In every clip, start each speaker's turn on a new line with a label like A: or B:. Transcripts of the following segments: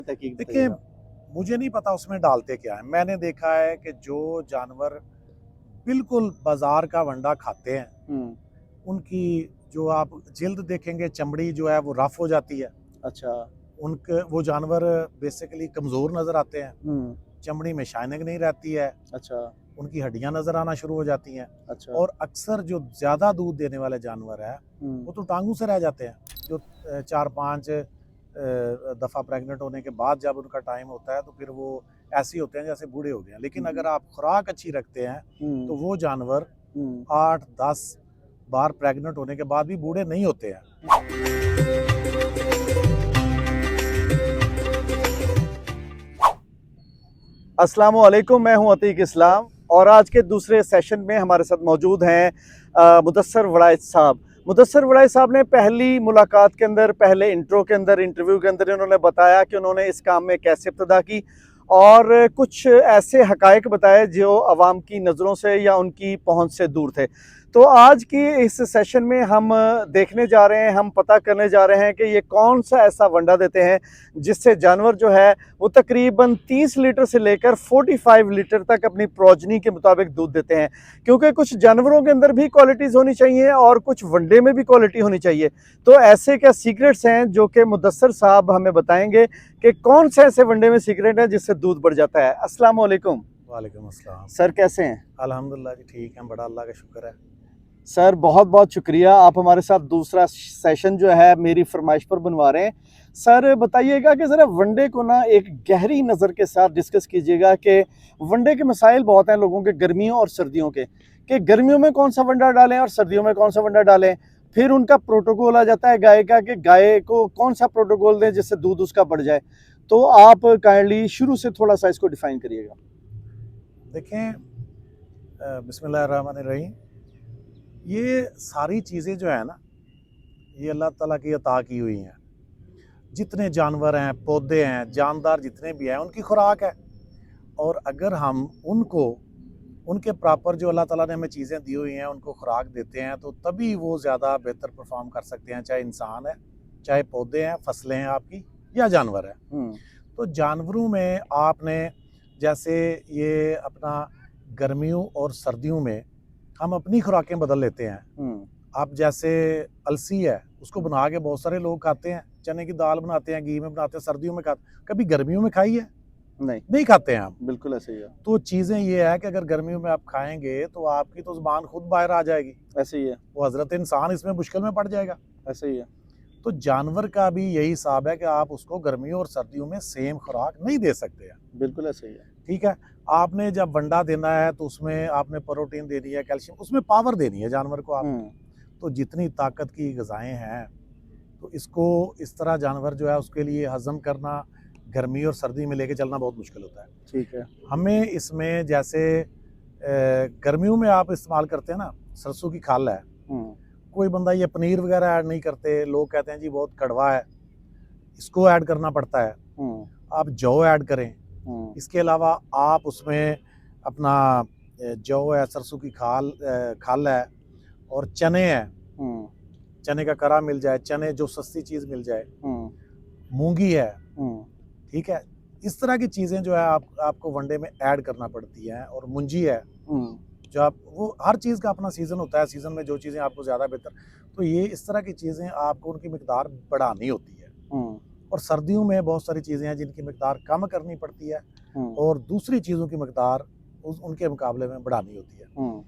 A: तहकीक
B: देखिए,
A: बताइएगा।
B: मुझे नहीं पता उसमें डालते क्या है। मैंने देखा है कि जो जानवर बिल्कुल बाजार का वंडा खाते हैं,
A: हुँ,
B: उनकी जो आप जिल्द देखेंगे, चमड़ी जो है वो रफ हो जाती है।
A: अच्छा।
B: उनके वो जानवर बेसिकली कमज़ोर नज़र आते हैं,
A: हुँ,
B: चमड़ी में शाइनिंग नहीं रहती है,
A: अच्छा,
B: उनकी हड्डियां नज़र आना शुरू हो जाती हैं।
A: अच्छा।
B: और अक्सर जो ज़्यादा दूध देने वाले जानवर है,
A: हुँ,
B: वो तो टांगों से रह जाते हैं। जो 4-5 दफ़ा प्रेग्नेंट होने के बाद जब उनका टाइम होता है, तो फिर वो ऐसे ही होते हैं जैसे बूढ़े हो गए हैं। लेकिन
A: हुँ,
B: अगर आप खुराक अच्छी रखते हैं, तो
A: हुँ,
B: वो जानवर
A: हुँ।
B: 8-10 बार प्रेग्नेंट होने के बाद भी बूढ़े नहीं होते हैं।
A: अस्सलामुअलैकुम, मैं हूं अतीक इस्लाम और आज के दूसरे सेशन में हमारे साथ मौजूद हैं मुदस्सर वड़ाइच साहब। मुदस्सर वड़ाइच साहब ने पहली मुलाकात के अंदर, पहले इंट्रो के अंदर, इंटरव्यू के अंदर इन्होंने बताया कि उन्होंने इस काम में कैसे इब्तिदा की और कुछ ऐसे हकायक बताए जो आवाम की नज़रों से या उनकी पहुंच से दूर थे। तो आज की इस सेशन में हम देखने जा रहे हैं, हम पता करने जा रहे हैं कि ये कौन सा ऐसा वंडा देते हैं जिससे जानवर जो है वो तकरीबन 30 लीटर से लेकर 45 लीटर तक अपनी प्रोजनी के मुताबिक दूध देते हैं। क्योंकि कुछ जानवरों के अंदर भी क्वालिटीज़ होनी चाहिए और कुछ वनडे में भी क्वालिटी होनी चाहिए। तो ऐसे क्या सीक्रेट्स हैं जो कि मुदस्सर साहब हमें बताएंगे कि कौन से ऐसे वनडे में सीक्रेट है जिससे दूध बढ़ जाता है। अस्सलाम वालेकुम
B: वालेकुम अस्सलाम।
A: सर, कैसे हैं?
B: अल्हम्दुलिल्लाह जी, ठीक है, बड़ा अल्लाह का शुक्र है।
A: सर, बहुत बहुत शुक्रिया, आप हमारे साथ दूसरा सेशन जो है मेरी फरमाइश पर बनवा रहे हैं। सर बताइएगा कि ज़रा वनडे को ना एक गहरी नज़र के साथ डिस्कस कीजिएगा कि वनडे के मसाइल बहुत हैं लोगों के, गर्मियों और सर्दियों के, कि गर्मियों में कौन सा वंडा डालें और सर्दियों में कौन सा वंडा डालें। फिर उनका प्रोटोकॉल आ जाता है गाय का कि गाय को कौन सा प्रोटोकॉल दें जिससे दूध उसका बढ़ जाए। तो आप काइंडली शुरू से थोड़ा सा इसको डिफाइन करिएगा।
B: देखें, बिस्मिल्लाहिर्रहमानिर्रहीम। ये सारी चीज़ें जो है ना, ये अल्लाह ताला की अता की हुई हैं। जितने जानवर हैं, पौधे हैं, जानदार जितने भी हैं, उनकी खुराक है। और अगर हम उनको उनके प्रॉपर जो अल्लाह ताला ने हमें चीज़ें दी हुई हैं, उनको खुराक देते हैं, तो तभी वो ज़्यादा बेहतर परफॉर्म कर सकते हैं। चाहे इंसान है, चाहे पौधे हैं, फसलें हैं आपकी, या जानवर है।
A: हम्म,
B: तो जानवरों में आपने जैसे ये अपना गर्मियों और सर्दियों में हम अपनी खुराकें बदल लेते हैं।
A: हम्म,
B: आप जैसे अलसी है, उसको बना के बहुत सारे लोग खाते हैं। चने की दाल बनाते हैं, घी में बनाते हैं, सर्दियों में खाते, कभी गर्मियों में खाई है?
A: नहीं,
B: नहीं खाते हैं हम।
A: बिल्कुल ऐसे ही है।
B: तो चीज़ें ये है कि अगर गर्मियों में आप खाएंगे तो आपकी तो ज़ुबान खुद बाहर आ जाएगी।
A: ऐसे ही है।
B: वो हज़रत इंसान इसमें मुश्किल में पड़ जाएगा।
A: ऐसे ही है।
B: तो जानवर का भी यही हिसाब है कि आप उसको गर्मियों और सर्दियों में सेम खुराक नहीं दे सकते हैं।
A: बिल्कुल ऐसे ही है।
B: ठीक है? आपने जब वंडा देना है तो उसमें आपने प्रोटीन देनी है, कैल्शियम, उसमें पावर देनी है जानवर को आपने।
A: हम्म,
B: तो जितनी ताकत की ग़िज़ाएँ हैं, तो इसको इस तरह जानवर जो है उसके लिए हज़म करना, गर्मी और सर्दी में लेके चलना बहुत मुश्किल होता है।
A: ठीक है।
B: हमें इसमें जैसे गर्मियों में आप इस्तेमाल करते हैं ना, सरसों की खाल है।
A: हम्म,
B: कोई बंदा ये पनीर वगैरह ऐड नहीं करते, लोग कहते हैं जी बहुत कड़वा है, इसको ऐड करना पड़ता है।
A: हम्म,
B: आप जौ ऐड करें।
A: हम्म,
B: इसके अलावा आप उसमें अपना जौ है, सरसों की खाल है, और चने हैं।
A: हम्म,
B: चने का करा मिल जाए, चने जो सस्ती चीज़ मिल जाए,
A: हम्म,
B: मूंगी है।
A: हम्म,
B: ठीक है? इस तरह की चीज़ें जो है आपको वनडे में ऐड करना पड़ती हैं। और मुंजी है,
A: हम्म,
B: जो आप वो हर चीज़ का अपना सीज़न होता है, सीज़न में जो चीज़ें आपको ज़्यादा बेहतर, तो ये इस तरह की चीज़ें आपको उनकी मिकदार बढ़ानी होती है।
A: हम्म,
B: और सर्दियों में बहुत सारी चीज़ें हैं जिनकी मिकदार कम करनी पड़ती है,
A: हम्म,
B: और दूसरी चीज़ों की मिकदार उनके मुकाबले में बढ़ानी होती है।
A: हम्म,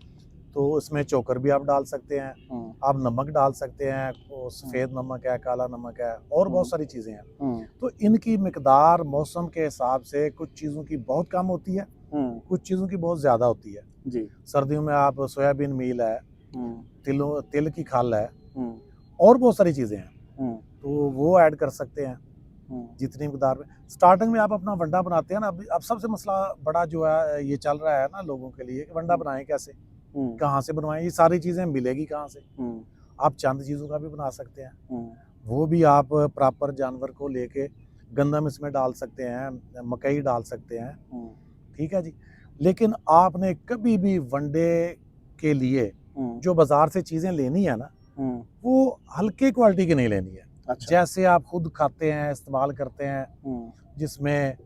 B: तो इसमें चोकर भी आप डाल सकते हैं,
A: हम्म,
B: आप नमक डाल सकते हैं, वो सफ़ेद नमक है, काला नमक है, और बहुत सारी चीज़ें हैं।
A: हम्म,
B: तो इनकी मिकदार मौसम के हिसाब से कुछ चीज़ों की बहुत कम होती है,
A: हम्म,
B: कुछ चीज़ों की बहुत ज़्यादा होती है।
A: जी,
B: सर्दियों में आप सोयाबीन मील है,
A: हम्म,
B: तिल की खल है,
A: हम्म,
B: और बहुत सारी चीज़ें हैं,
A: हम्म,
B: तो वो ऐड कर सकते हैं
A: हम्म,
B: जितनी मिकदार में। स्टार्टिंग में आप अपना वंडा बनाते हैं ना, अब सबसे मसला बड़ा जो है ये चल रहा है ना लोगों के लिए कि वंडा
A: हम्म,
B: बनाएं कैसे,
A: हम्म,
B: कहाँ से बनवाएं, ये सारी चीज़ें मिलेगी कहाँ से।
A: हम्म,
B: आप चंद चीज़ों का भी बना सकते हैं,
A: हम्म,
B: वो भी आप प्रॉपर जानवर को लेके गंदम इसमें डाल सकते हैं, मकई डाल सकते हैं।
A: हम्म,
B: ठीक है जी। लेकिन आपने कभी भी वनडे के लिए
A: हम्म,
B: जो बाज़ार से चीज़ें लेनी है ना,
A: हम्म,
B: वो हल्के क्वालिटी की नहीं लेनी है।
A: अच्छा,
B: जैसे आप खुद खाते हैं, इस्तेमाल करते हैं,
A: हम्म,
B: जिसमें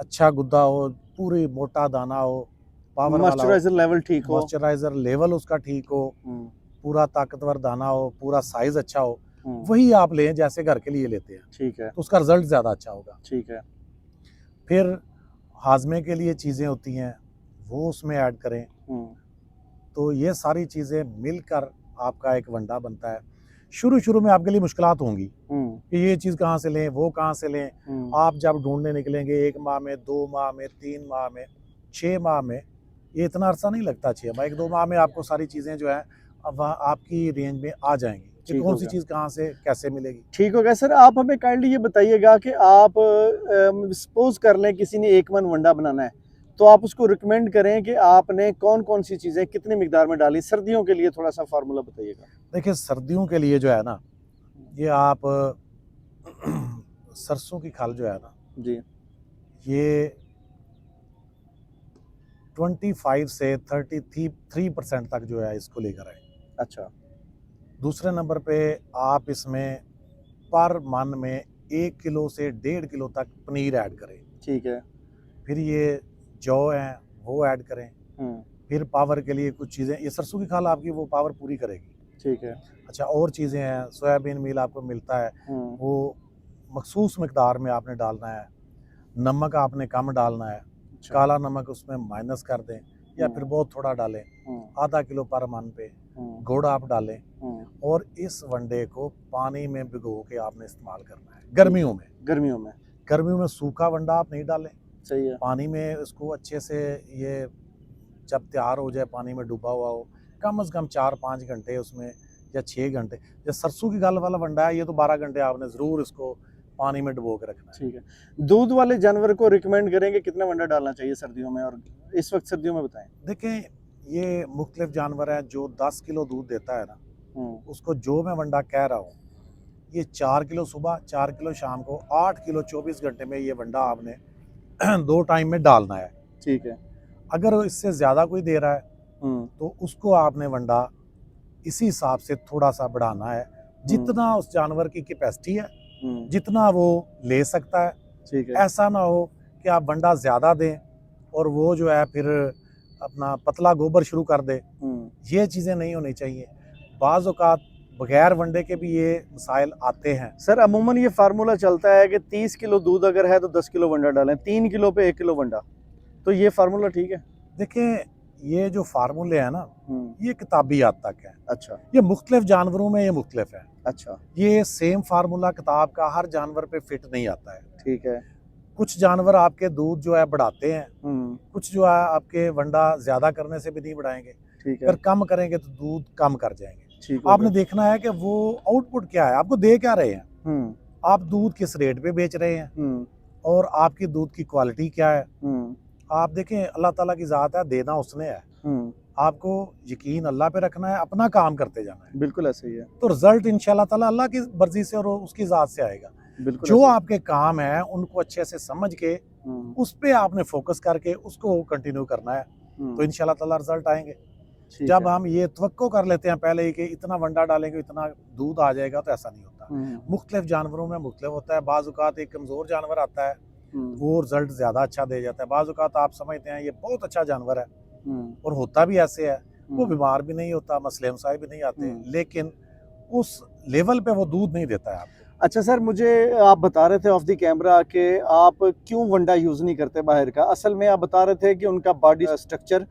B: अच्छा गुद्दा हो, पूरी मोटा दाना हो, पावर वाला हो,
A: मॉइस्चराइजर लेवल ठीक हो।
B: मॉइस्चराइजर लेवल उसका ठीक हो,
A: हम्म,
B: पूरा ताकतवर दाना हो, पूरा साइज अच्छा हो,
A: हम्म,
B: वही आप लें जैसे घर के लिए लेते हैं,
A: ठीक है,
B: तो उसका रिजल्ट ज़्यादा अच्छा होगा।
A: ठीक है।
B: फिर हाजमे के लिए चीज़ें होती हैं, वो उसमें ऐड करें।
A: हम्म,
B: तो ये सारी चीज़ें मिलकर आपका एक वंडा बनता है। शुरू शुरू में आपके लिए मुश्किलात होंगी
A: हम्म,
B: कि ये चीज़ कहाँ से लें, वो कहाँ से लें।
A: हम्म,
B: आप जब ढूंढने निकलेंगे 1 माह में, 2 माह में, 3 माह में, 6 माह में, ये इतना अरसा नहीं लगता। 6 माह, 1-2 माह में आपको सारी चीज़ें जो है अब वहाँ आपकी रेंज में आ जाएंगी कि
A: ठीक
B: कौन
A: हो
B: सी
A: गया,
B: चीज़ कहाँ से कैसे मिलेगी।
A: ठीक हो गया। सर आप हमें काइंडली ये बताइएगा कि आप सपोज कर लें किसी ने 1 मन वंडा बनाना है, तो आप उसको रिकमेंड करें कि आपने कौन कौन सी चीज़ें कितनी मिकदार में डाली। सर्दियों के लिए थोड़ा सा फार्मूला बताइएगा।
B: देखिए सर्दियों के लिए जो है ना, ये आप सरसों की खाल जो है ना,
A: जी,
B: ये 25 से 33% तक जो है इसको लेकर आए।
A: अच्छा,
B: दूसरे नंबर पे आप इसमें पर मन में 1 किलो से 1.5 किलो तक पनीर ऐड करें।
A: ठीक है।
B: फिर ये जौ हैं वो ऐड करें।
A: हम्म,
B: फिर पावर के लिए कुछ चीज़ें, ये सरसों की खाल आपकी वो पावर पूरी करेगी।
A: ठीक है।
B: अच्छा, और चीज़ें हैं, सोयाबीन मील आपको मिलता है,
A: हम्म,
B: वो मखसूस मकदार में आपने डालना है। नमक आपने कम डालना है,
A: अच्छा,
B: काला नमक उसमें माइनस कर दें या फिर
A: हम्म,
B: बहुत थोड़ा डालें,
A: हम्म,
B: आधा किलो पर मन पे।
A: हम्म,
B: गुड़ आप डालें
A: हम्म,
B: और इस वनडे को पानी में भिगो के आपने इस्तेमाल करना है
A: ठीक
B: गर्मियों
A: है।
B: में।
A: गर्मियों में
B: गर्मियों में सूखा वंडा आप नहीं डालें,
A: सही है।
B: पानी में इसको अच्छे से, ये जब तैयार हो जाए पानी में डूबा हुआ हो, कम से कम 4-5 घंटे उसमें या 6 घंटे। जब सरसों की गल वाला वंडा है ये तो 12 घंटे आपने ज़रूर इसको पानी में डुबो के रखना है।
A: ठीक है। दूध वाले जानवर को रिकमेंड करेंगे कितना वंडा डालना चाहिए सर्दियों में, और इस वक्त सर्दियों में बताएं।
B: देखें, ये मुख्तलिफ जानवर है, जो 10 किलो दूध देता है ना,
A: हम्म,
B: उसको जो मैं वंडा कह रहा हूँ, ये 4 किलो सुबह, 4 किलो शाम को, 8 किलो 24 घंटे में ये वंडा आपने 2 टाइम में डालना है।
A: ठीक है।
B: अगर इससे ज़्यादा कोई दे रहा है
A: हम्म,
B: तो उसको आपने वंडा इसी हिसाब से थोड़ा सा बढ़ाना है, जितना उस जानवर की कैपेसिटी है, जितना वो ले सकता है।
A: ठीक है।
B: ऐसा ना हो कि आप वंडा ज़्यादा दें और वो जो है फिर अपना पतला गोबर शुरू कर दे।
A: हम्म,
B: ये चीज़ें नहीं होनी चाहिए। बाज़ औक़ात बगैर वंडे के भी ये मसाइल आते हैं।
A: सर अमूमन ये फार्मूला चलता है कि 30 किलो दूध अगर है तो 10 किलो वंडा डालें, 3 किलो पे 1 किलो वंडा। तो ये फार्मूला ठीक है?
B: देखें, ये जो फार्मूले हैं ना,
A: हम्म,
B: ये किताबी हद तक है।
A: अच्छा,
B: ये मुख्तलिफ जानवरों में ये मुख्तलिफ है।
A: अच्छा,
B: ये सेम फार्मूला किताब का हर जानवर पे फिट नहीं आता है।
A: ठीक है।
B: कुछ जानवर आपके दूध जो है बढ़ाते हैं,
A: हम्म,
B: कुछ जो है आपके वंडा ज़्यादा करने से भी नहीं बढ़ाएंगे,
A: ठीक है।
B: अगर कम करेंगे तो दूध कम कर जाएंगे।
A: ठीक हो
B: आपने
A: गया।
B: देखना है कि वो आउटपुट क्या है, आपको दे क्या रहे हैं,
A: हम्म,
B: आप दूध किस रेट पे बेच रहे हैं
A: हम्म,
B: और आपकी दूध की क्वालिटी क्या है।
A: हम्म,
B: आप देखें, अल्लाह ताला की ज़ात है, देना उसने है।
A: हम्म,
B: आपको यकीन अल्लाह पे रखना है, अपना काम करते जाना है,
A: बिल्कुल ऐसे ही है।
B: तो रिजल्ट इंशाल्लाह ताला अल्लाह की मर्जी से और उसकी ज़ात से आएगा।
A: बिल्कुल
B: जो
A: ऐसे ही।
B: आपके काम है उनको अच्छे से समझ के
A: हम्म,
B: उस पे आपने फोकस करके उसको कंटिन्यू करना है, तो इंशाल्लाह ताला रिजल्ट आएंगे।
A: ठीक
B: जब
A: है।
B: हम ये तवक्को कर लेते हैं पहले ही कि इतना वंडा डालेंगे इतना दूध आ जाएगा, तो ऐसा नहीं होता।
A: हम्म,
B: मुख्तलिफ जानवरों में मुख्तलिफ होता है। बाज़ औक़ात एक कमज़ोर जानवर आता है,
A: हम्म,
B: वो रिजल्ट ज़्यादा अच्छा दे जाता है। बाज़ औक़ात आप समझते हैं ये बहुत अच्छा जानवर है
A: हम्म,
B: और होता भी ऐसे है, वो
A: हम्म,
B: बीमार भी नहीं होता, मसले मसाइल भी नहीं आते,
A: हम्म।
B: लेकिन उस लेवल पे वो दूध नहीं देता है आपको।
A: अच्छा सर, मुझे आप बता रहे थे ऑफ द कैमरा कि आप क्यों वंडा यूज़ नहीं करते बाहर का। असल में आप बता रहे थे कि उनका बॉडी स्ट्रक्चर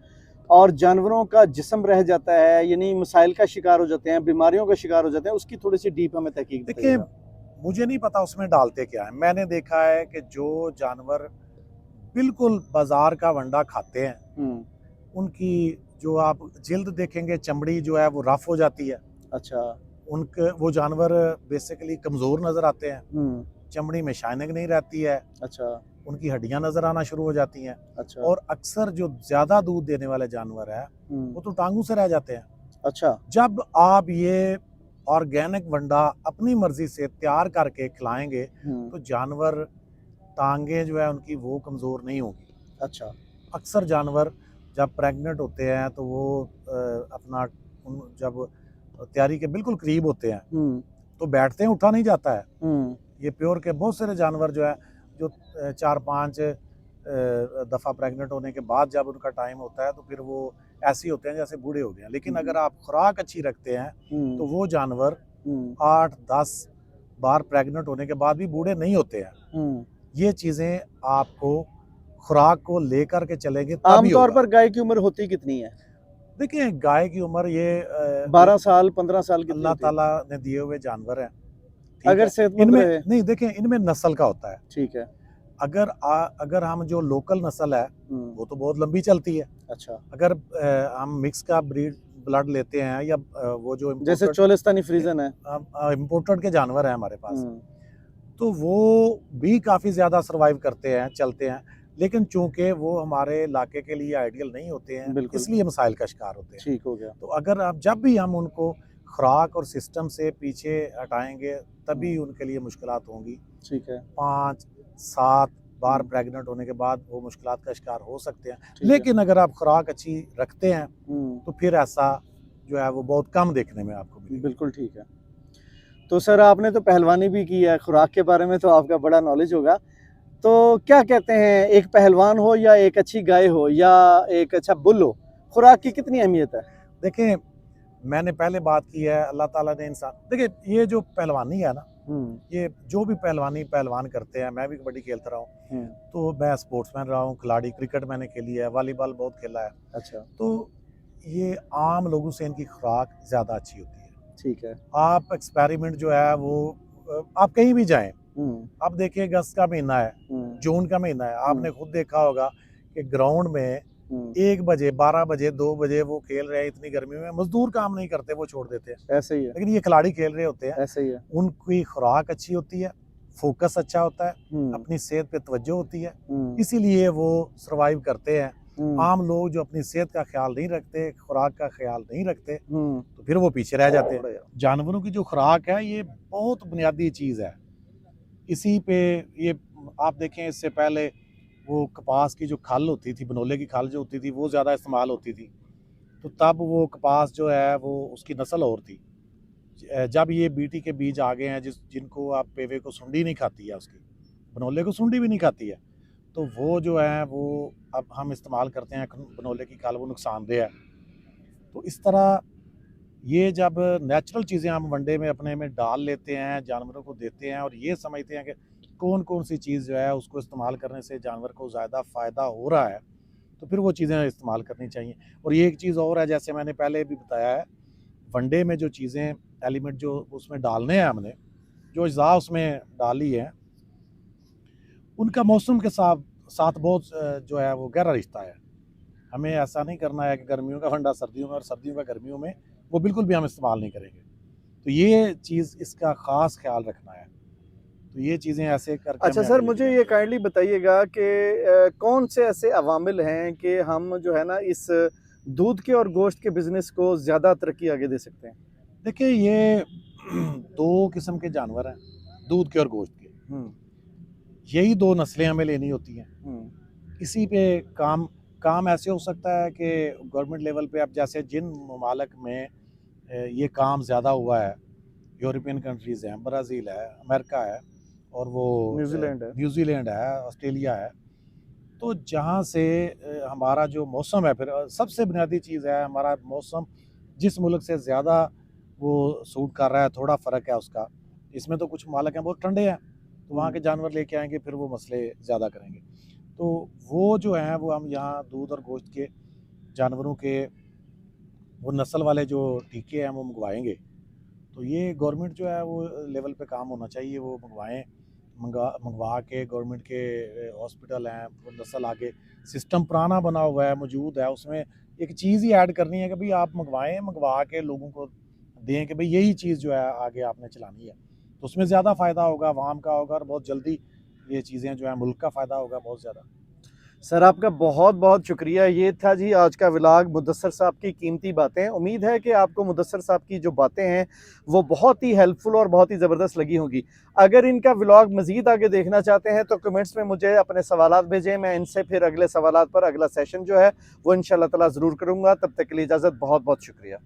A: और जानवरों का जिस्म रह जाता है, यानी मसाइल का शिकार हो जाते हैं, बीमारियों का शिकार हो जाते हैं। उसकी थोड़ी सी डीप हमें तहकीक
B: देखिए,
A: बताइएगा।
B: मुझे नहीं पता उसमें डालते क्या है। मैंने देखा है कि जो जानवर बिल्कुल बाजार का वंडा खाते हैं,
A: हम्म,
B: उनकी जो आप जिल्द देखेंगे, चमड़ी जो है वो रफ हो जाती है।
A: अच्छा,
B: उनके वो जानवर बेसिकली कमज़ोर नज़र आते हैं,
A: हम्म,
B: चमड़ी में शाइनिंग नहीं रहती है,
A: अच्छा,
B: उनकी हड्डियां नज़र आना शुरू हो जाती हैं।
A: अच्छा,
B: और अक्सर जो ज़्यादा दूध देने वाले जानवर है वो तो टांगों से रह जाते हैं।
A: अच्छा,
B: जब आप ये ऑर्गेनिक वंडा अपनी मर्जी से तैयार करके खिलाएंगे तो जानवर टांगे जो है उनकी वो कमज़ोर नहीं होगी।
A: अच्छा,
B: अक्सर जानवर जब प्रेग्नेंट होते हैं तो वो अपना जब तैयारी के बिल्कुल करीब होते हैं
A: हम्म,
B: तो बैठते हैं, उठा नहीं जाता है।
A: हम्म,
B: ये प्योर के बहुत सारे जानवर जो है जो 4-5 दफ़ा प्रेग्नेंट होने के बाद जब उनका टाइम होता है तो फिर वो ऐसे ही होते हैं जैसे बूढ़े हो गए हैं। लेकिन अगर आप खुराक अच्छी रखते हैं तो वो जानवर 8-10 बार प्रेग्नेंट होने के बाद भी बूढ़े नहीं होते हैं। ये चीज़ें आपको खुराक को लेकर के चलेंगे तभी
A: आमतौर
B: होगा।
A: पर गाय की उम्र होती कितनी है?
B: देखिए गाय की उम्र ये
A: 12 साल 15 साल कितनी
B: अल्लाह
A: होती है?
B: ताला ने दिए हुए जानवर हैं, ठीक
A: अगर
B: है।
A: सेहतमंद
B: इनमें
A: रहे।
B: नहीं देखिए इनमें नस्ल का होता है।
A: ठीक है।
B: अगर हम जो लोकल नस्ल है वो तो बहुत लंबी चलती है।
A: अच्छा।
B: अगर हम मिक्स का ब्रीड ब्लड लेते हैं या वो जो
A: जैसे चोलिस्तानी फ्रीजन है।
B: इम्पोर्टेड के जानवर हैं हमारे पास,
A: हम्म,
B: तो वो भी काफ़ी ज़्यादा सर्वाइव करते हैं, चलते हैं। लेकिन चूंकि वो हमारे इलाके के लिए आइडियल नहीं होते हैं,
A: बिल्कुल।
B: इसलिए मसाइल का शिकार होते हैं।
A: ठीक हो गया।
B: तो अगर आप जब भी हम उनको खुराक और सिस्टम से पीछे हटाएंगे तभी उनके लिए मुश्किलात होंगी।
A: ठीक है।
B: 5-7 बार प्रेग्नेंट होने के बाद वो मुश्किलात का शिकार हो सकते हैं।
A: ठीक है।
B: लेकिन अगर आप खुराक अच्छी रखते हैं
A: हम्म,
B: तो फिर ऐसा जो है वो बहुत कम देखने में आपको मिलेगा।
A: बिल्कुल ठीक है। तो सर आपने तो पहलवानी भी की है, खुराक के बारे में तो आपका बड़ा नॉलेज होगा। तो क्या कहते हैं, एक पहलवान हो या एक अच्छी गाय हो या एक अच्छा बुल हो, खुराक की कितनी अहमियत है?
B: देखिए मैंने पहले बात की है, अल्लाह ताला ने इंसान, देखिए ये जो पहलवानी है ना, ये जो भी पहलवान करते हैं, मैं भी कबड्डी खेलता रहा हूँ, तो मैं स्पोर्ट्समैन रहा हूँ, खिलाड़ी, क्रिकेट मैंने खेली है, वॉलीबॉल बहुत खेला है।
A: अच्छा।
B: तो ये आम लोगों से इनकी खुराक ज़्यादा अच्छी होती है।
A: ठीक है।
B: आप एक्सपेरिमेंट जो है वो आप कहीं भी जाएं, आप देखिए अगस्त का महीना है, जून का महीना है, आपने खुद देखा होगा कि ग्राउंड में 1 बजे, 12 बजे, 2 बजे वो खेल रहे हैं। इतनी गर्मी में मजदूर काम नहीं करते, वो छोड़ देते हैं।
A: ऐसे ही है।
B: लेकिन ये खिलाड़ी खेल रहे होते हैं,
A: ऐसे ही है।
B: उनकी खुराक अच्छी होती है, फोकस अच्छा होता है, अपनी सेहत पे तवज्जो होती है, इसीलिए वो सर्वाइव करते हैं। आम लोग जो अपनी सेहत का ख्याल नहीं रखते, खुराक का ख्याल नहीं रखते, तो फिर वो पीछे रह जाते हैं। जानवरों की जो खुराक है ये बहुत बुनियादी चीज़ है। इसी पे ये आप देखें, इससे पहले वो कपास की जो खल होती थी, बनोले की खल जो होती थी, वो ज़्यादा इस्तेमाल होती थी, तो तब वो कपास जो है वो उसकी नस्ल और थी। जब ये बीटी के बीज आ गए हैं जिनको आप पेवे को सुंडी नहीं खाती है, उसकी बनोले को सुंडी भी नहीं खाती है, तो वो जो है वो अब हम इस्तेमाल करते हैं बनोले की खल, वो नुकसानदेह है। तो इस तरह ये जब नेचुरल चीज़ें हम वनडे में अपने में डाल लेते हैं, जानवरों को देते हैं और ये समझते हैं कि कौन कौन सी चीज़ जो है उसको इस्तेमाल करने से जानवर को ज़्यादा फ़ायदा हो रहा है, तो फिर वो चीज़ें इस्तेमाल करनी चाहिए। और ये एक चीज़ और है, जैसे मैंने पहले भी बताया है, वनडे में जो चीज़ें एलिमेंट जो उसमें डालने हैं, हमने जो अज़ा उसमें डाली है, उनका मौसम के साथ साथ बहुत जो है वो गहरा रिश्ता है। हमें ऐसा नहीं करना है कि गर्मियों का वंडा सर्दियों में और सर्दियों का गर्मियों में, वो बिल्कुल भी हम इस्तेमाल नहीं करेंगे। तो ये चीज़, इसका ख़ास ख्याल रखना है। तो ये चीज़ें ऐसे करके
A: अच्छा
B: हमें
A: सर,
B: आगे
A: मुझे
B: लेके
A: ये
B: जानी
A: काइंडली बताइएगा कि कौन से ऐसे अवामिल हैं कि हम जो है ना इस दूध के और गोश्त के बिज़नेस को ज़्यादा तरक्की आगे दे सकते हैं?
B: चाहिए। देखिए ये 2 किस्म के जानवर हैं, दूध के और गोश्त के। यही 2 नस्लें हमें लेनी होती हैं। इसी पे काम ऐसे हो सकता है कि गवर्नमेंट लेवल पे, अब जैसे जिन ममालिक में ये काम ज़्यादा हुआ है, यूरोपियन कंट्रीज़ हैं, ब्राज़ील है, अमेरिका है और वो न्यूज़ीलैंड है, ऑस्ट्रेलिया है। तो जहाँ से हमारा जो मौसम है, फिर सबसे बुनियादी चीज़ है हमारा मौसम, जिस मुल्क से ज़्यादा वो सूट कर रहा है, थोड़ा फ़र्क है उसका। इसमें तो कुछ ममालिक हैं बहुत ठंडे हैं, तो वहाँ के जानवर लेके आएंगे, फिर वो मसले ज़्यादा करेंगे। तो वो जो हैं वो हम यहाँ दूध और गोश्त के जानवरों के वो नस्ल वाले जो टीके हैं वो मंगवाएंगे। तो ये गवर्नमेंट जो है वो लेवल पे काम होना चाहिए, वो मंगवा के गवर्नमेंट के हॉस्पिटल हैं, वो नस्ल आगे सिस्टम पुराना बना हुआ है, मौजूद है, उसमें एक चीज़ ही ऐड करनी है कि भाई आप मंगवा के लोगों को दें कि भाई यही चीज़ जो है आगे आपने चलानी है। तो उसमें ज़्यादा फ़ायदा होगा, आवाम का होगा और बहुत जल्दी ये चीज़ें जो है मुल्क का फ़ायदा होगा बहुत ज़्यादा।
A: सर आपका बहुत बहुत शुक्रिया। ये था जी आज का व्लॉग, मुदस्सर साहब की कीमती बातें। उम्मीद है कि आपको मुदस्सर साहब की जो बातें हैं वो बहुत ही हेल्पफुल और बहुत ही ज़बरदस्त लगी होंगी। अगर इनका व्लॉग मज़ीद आगे देखना चाहते हैं तो कमेंट्स में मुझे अपने सवालात भेजें, मैं इनसे फिर अगले सवालात पर अगला सेशन जो है वो इंशाअल्लाह ताला ज़रूर करूँगा। तब तक के लिए इजाज़त, बहुत बहुत शुक्रिया।